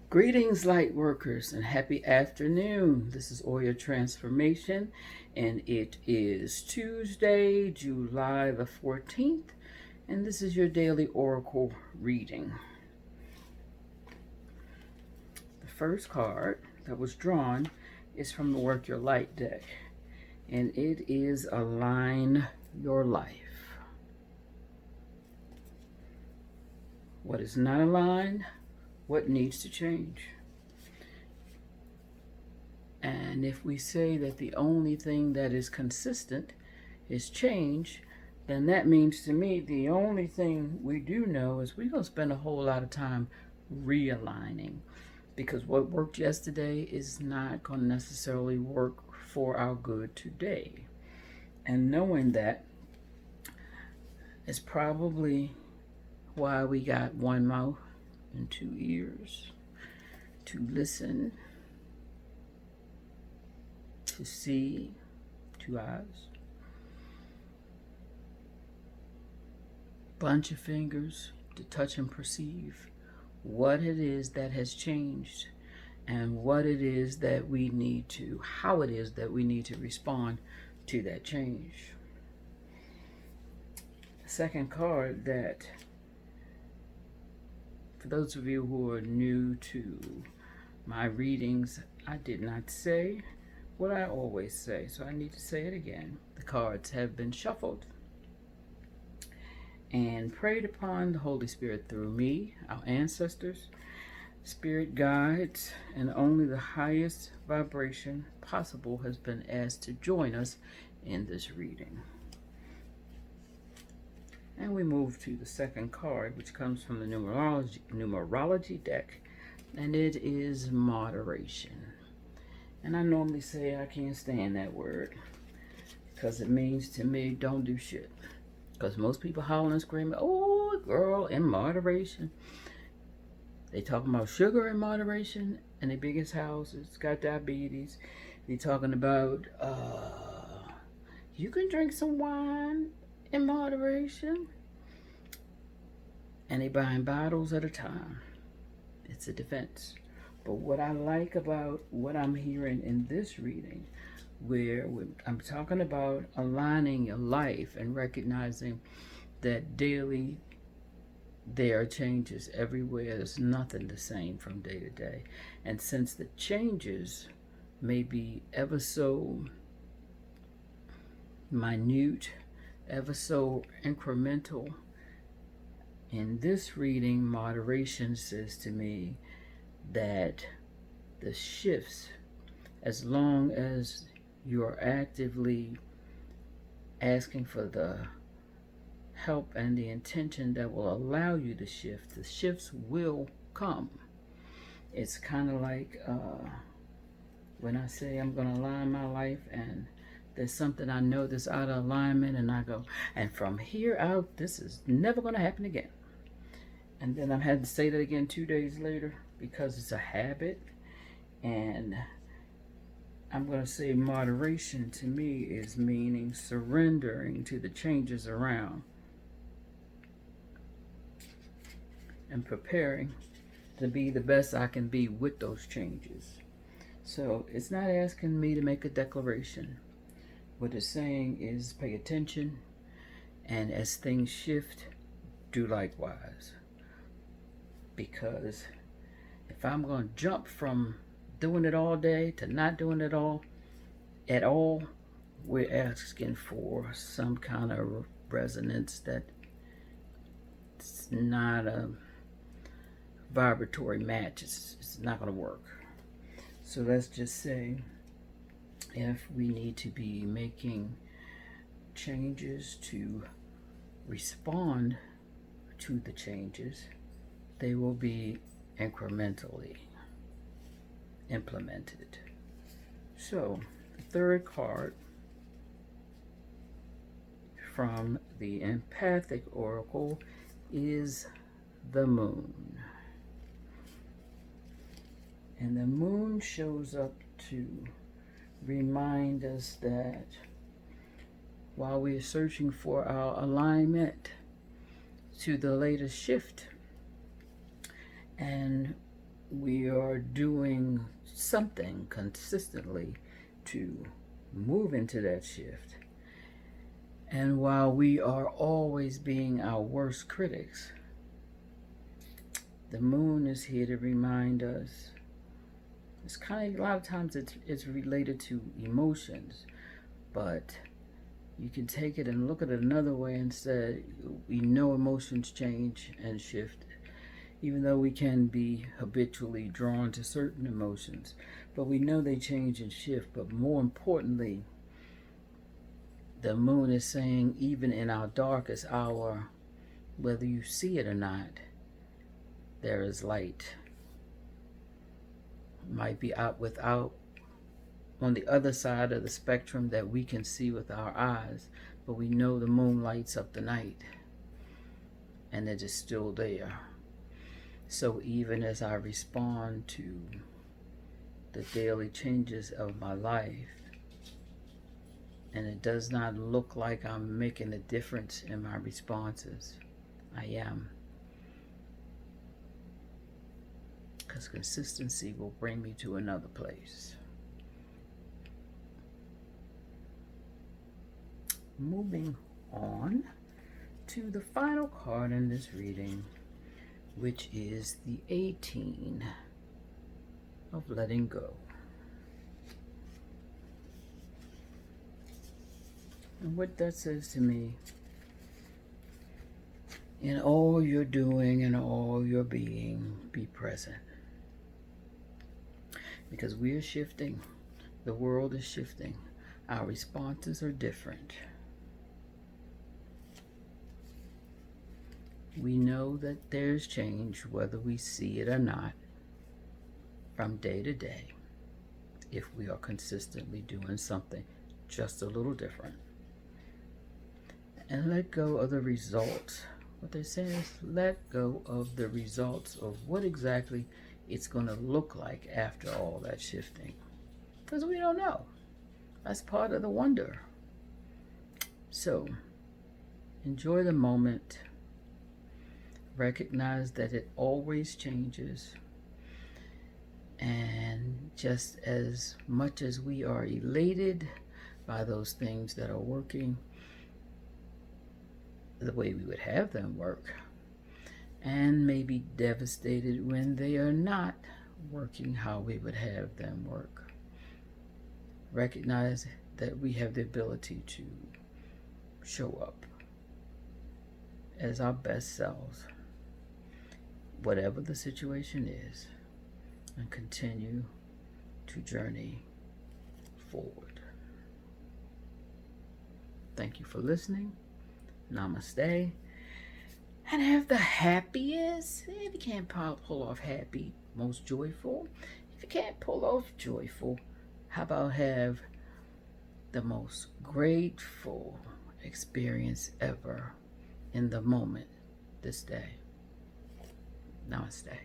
Greetings, light workers, and happy afternoon. This is Oya Transformation, and it is Tuesday, July the 14th, and this is your daily Oracle reading. The first card that was drawn is from the Work Your Light deck, and it is Align Your Life. What is not aligned? What needs to change? And if we say that the only thing that is consistent is change, then that means to me the only thing we do know is we're going to spend a whole lot of time realigning, because what worked yesterday is not going to necessarily work for our good today. And knowing that is probably why we got one mouth and 2 ears to listen, to see, 2 eyes, bunch of fingers to touch and perceive what it is that has changed and what it is that we need to, how it is that we need to respond to that change. The second card that, for those of you who are new to my readings, I did not say what I always say, so I need to say it again. The cards have been shuffled and prayed upon the Holy Spirit through me, our ancestors, spirit guides, and only the highest vibration possible has been asked to join us in this reading. And we move to the second card, which comes from the numerology deck, and it is moderation. And I normally say I can't stand that word, because it means to me, don't do shit. Because most people holler and scream, oh, girl, in moderation. They talking about sugar in moderation, and the biggest houses got diabetes. They talking about, you can drink some wine in moderation, and they buying bottles at a time. It's a defense. But what I like about what I'm hearing in this reading, where I'm talking about aligning your life and recognizing that daily there are changes everywhere. There's nothing the same from day to day. And since the changes may be ever so minute, ever so incremental, in this reading, moderation says to me that the shifts, as long as you're actively asking for the help and the intention that will allow you to shift, the shifts will come. It's kind of like when I say I'm going to align my life and there's something I know that's out of alignment, and I go, and from here out, this is never going to happen again. And then I've had to say that again 2 days later because it's a habit. And I'm going to say moderation to me is meaning surrendering to the changes around and preparing to be the best I can be with those changes. So it's not asking me to make a declaration. What it's saying is pay attention, and as things shift, do likewise. Because if I'm going to jump from doing it all day to not doing it all at all, we're asking for some kind of resonance that's not a vibratory match. It's not going to work. So let's just say if we need to be making changes to respond to the changes, they will be incrementally implemented. So the third card from the empathic oracle is the moon. And the moon shows up to remind us that while we're searching for our alignment to the latest shift, and we are are doing something consistently to move into that shift. And while we are always being our worst critics, the moon is here to remind us. It's kind of, a lot of times it's related to emotions, but you can take it and look at it another way and say, we know emotions change and shift, even though we can be habitually drawn to certain emotions, but we know they change and shift. But more importantly, the moon is saying, even in our darkest hour, whether you see it or not, there is light. Might be out without on the other side of the spectrum that we can see with our eyes, but we know the moon lights up the night and it is still there. So even as I respond to the daily changes of my life, and it does not look like I'm making a difference in my responses, I am. Because consistency will bring me to another place. Moving on to the final card in this reading, which is the 18 of letting go. And what that says to me, in all you're doing and all your being, be present. Because we are shifting, the world is shifting, our responses are different. We know that there's change, whether we see it or not, from day to day, if we are consistently doing something just a little different. And let go of the results. What they're saying is let go of the results of what exactly it's going to look like after all that shifting. Because we don't know. That's part of the wonder. So, enjoy the moment. Recognize that it always changes. And just as much as we are elated by those things that are working the way we would have them work, and maybe devastated when they are not working how we would have them work, recognize that we have the ability to show up as our best selves, whatever the situation is, and continue to journey forward. Thank you for listening. Namaste. And have the happiest, if you can't pull off happy, most joyful. If you can't pull off joyful, how about have the most grateful experience ever in the moment this day. Namaste.